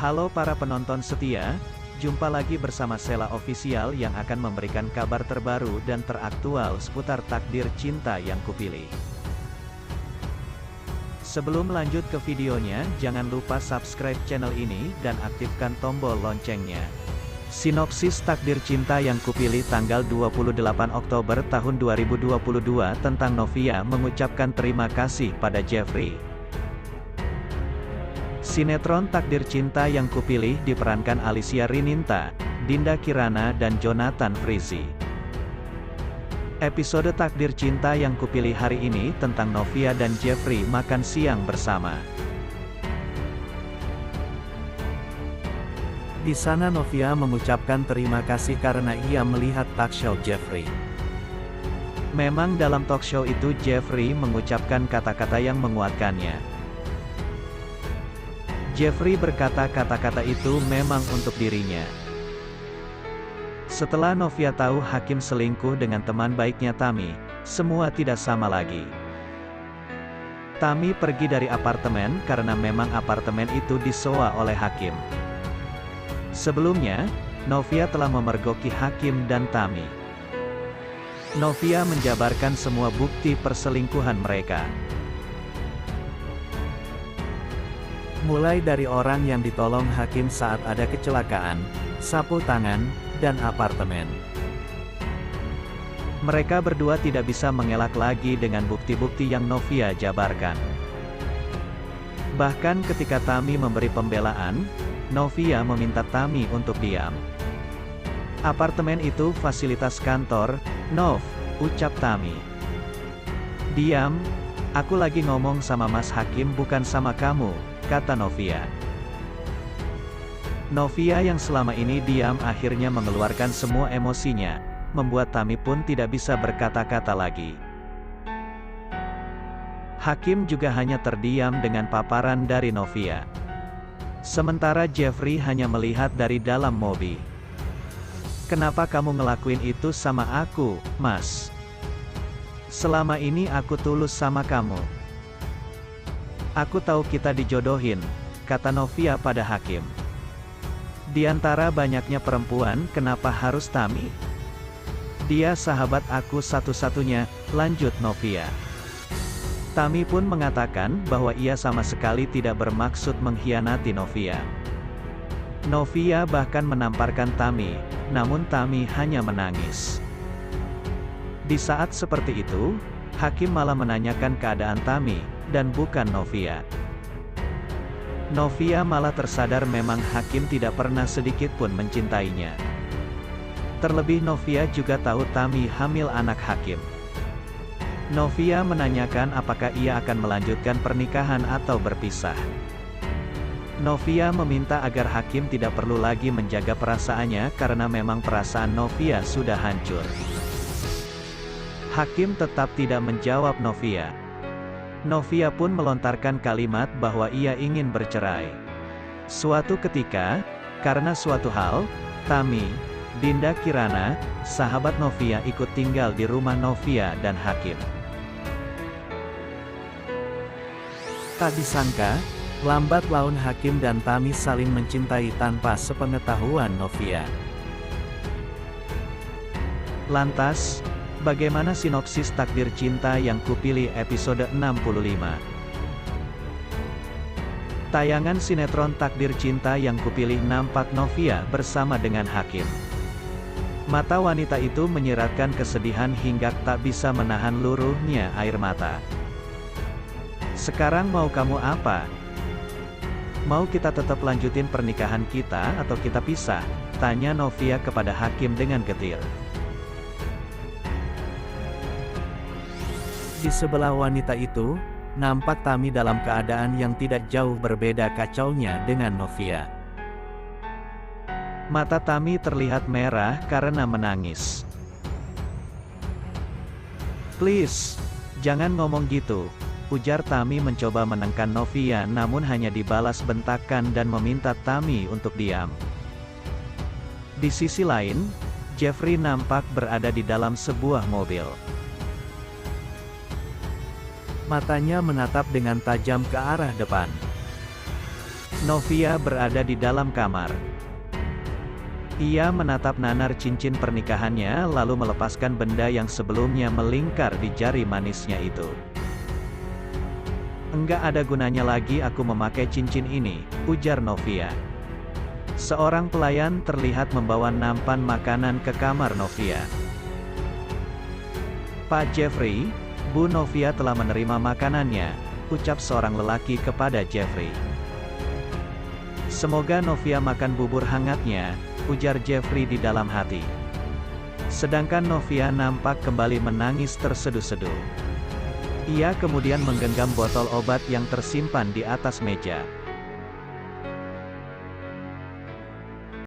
Halo para penonton setia, jumpa lagi bersama Sela Official yang akan memberikan kabar terbaru dan teraktual seputar takdir cinta yang kupilih. Sebelum lanjut ke videonya, jangan lupa subscribe channel ini dan aktifkan tombol loncengnya. Sinopsis takdir cinta yang kupilih tanggal 28 Oktober tahun 2022 tentang Novia mengucapkan terima kasih pada Jeffrey. Sinetron Takdir Cinta yang Kupilih diperankan Alicia Rininta, Dinda Kirana dan Jonathan Frizzy. Episode Takdir Cinta yang Kupilih hari ini tentang Novia dan Jeffrey makan siang bersama. Di sana Novia mengucapkan terima kasih karena ia melihat talkshow Jeffrey. Memang dalam talkshow itu Jeffrey mengucapkan kata-kata yang menguatkannya. Jeffrey berkata kata-kata itu memang untuk dirinya. Setelah Novia tahu Hakim selingkuh dengan teman baiknya Tami, semua tidak sama lagi. Tami pergi dari apartemen karena memang apartemen itu disewa oleh Hakim. Sebelumnya, Novia telah memergoki Hakim dan Tami. Novia menjabarkan semua bukti perselingkuhan mereka. Mulai dari orang yang ditolong Hakim saat ada kecelakaan, sapu tangan, dan apartemen. Mereka berdua tidak bisa mengelak lagi dengan bukti-bukti yang Novia jabarkan. Bahkan ketika Tami memberi pembelaan, Novia meminta Tami untuk diam. Apartemen itu fasilitas kantor, Nov, ucap Tami. Diam, aku lagi ngomong sama Mas Hakim bukan sama kamu, kata Novia. Novia yang selama ini diam akhirnya mengeluarkan semua emosinya, membuat Tami pun tidak bisa berkata-kata lagi. Hakim juga hanya terdiam dengan paparan dari Novia. Sementara Jeffrey hanya melihat dari dalam mobil. Kenapa kamu ngelakuin itu sama aku, Mas? Selama ini aku tulus sama kamu. Aku tahu kita dijodohin, kata Novia pada Hakim. Di antara banyaknya perempuan, kenapa harus Tami? Dia sahabat aku satu-satunya, lanjut Novia. Tami pun mengatakan bahwa ia sama sekali tidak bermaksud mengkhianati Novia. Novia bahkan menamparkan Tami, namun Tami hanya menangis. Di saat seperti itu, Hakim malah menanyakan keadaan Tami, dan bukan Novia. Novia malah tersadar memang Hakim tidak pernah sedikit pun mencintainya. Terlebih Novia juga tahu Tami hamil anak Hakim. Novia menanyakan apakah ia akan melanjutkan pernikahan atau berpisah. Novia meminta agar Hakim tidak perlu lagi menjaga perasaannya karena memang perasaan Novia sudah hancur. Hakim tetap tidak menjawab Novia. Novia pun melontarkan kalimat bahwa ia ingin bercerai. Suatu ketika, karena suatu hal, Tami, Dinda Kirana, sahabat Novia ikut tinggal di rumah Novia dan Hakim. Tak disangka, lambat laun Hakim dan Tami saling mencintai tanpa sepengetahuan Novia. Lantas, bagaimana sinopsis Takdir Cinta yang Kupilih episode 65? Tayangan sinetron Takdir Cinta yang Kupilih nampak Novia bersama dengan Hakim. Mata wanita itu menyiratkan kesedihan hingga tak bisa menahan luruhnya air mata. Sekarang mau kamu apa? Mau kita tetap lanjutin pernikahan kita atau kita pisah? Tanya Novia kepada Hakim dengan getir. Di sebelah wanita itu, nampak Tami dalam keadaan yang tidak jauh berbeda kacaunya dengan Novia. Mata Tami terlihat merah karena menangis. Please, jangan ngomong gitu, ujar Tami mencoba menenangkan Novia namun hanya dibalas bentakan dan meminta Tami untuk diam. Di sisi lain, Jeffrey nampak berada di dalam sebuah mobil. Matanya menatap dengan tajam ke arah depan. Novia berada di dalam kamar. Ia menatap nanar cincin pernikahannya lalu melepaskan benda yang sebelumnya melingkar di jari manisnya itu. "Enggak ada gunanya lagi aku memakai cincin ini," ujar Novia. Seorang pelayan terlihat membawa nampan makanan ke kamar Novia. "Pak Jeffrey, Bu Novia telah menerima makanannya," ucap seorang lelaki kepada Jeffrey. "Semoga Novia makan bubur hangatnya," ujar Jeffrey di dalam hati. Sedangkan Novia nampak kembali menangis terseduh-seduh. Ia kemudian menggenggam botol obat yang tersimpan di atas meja.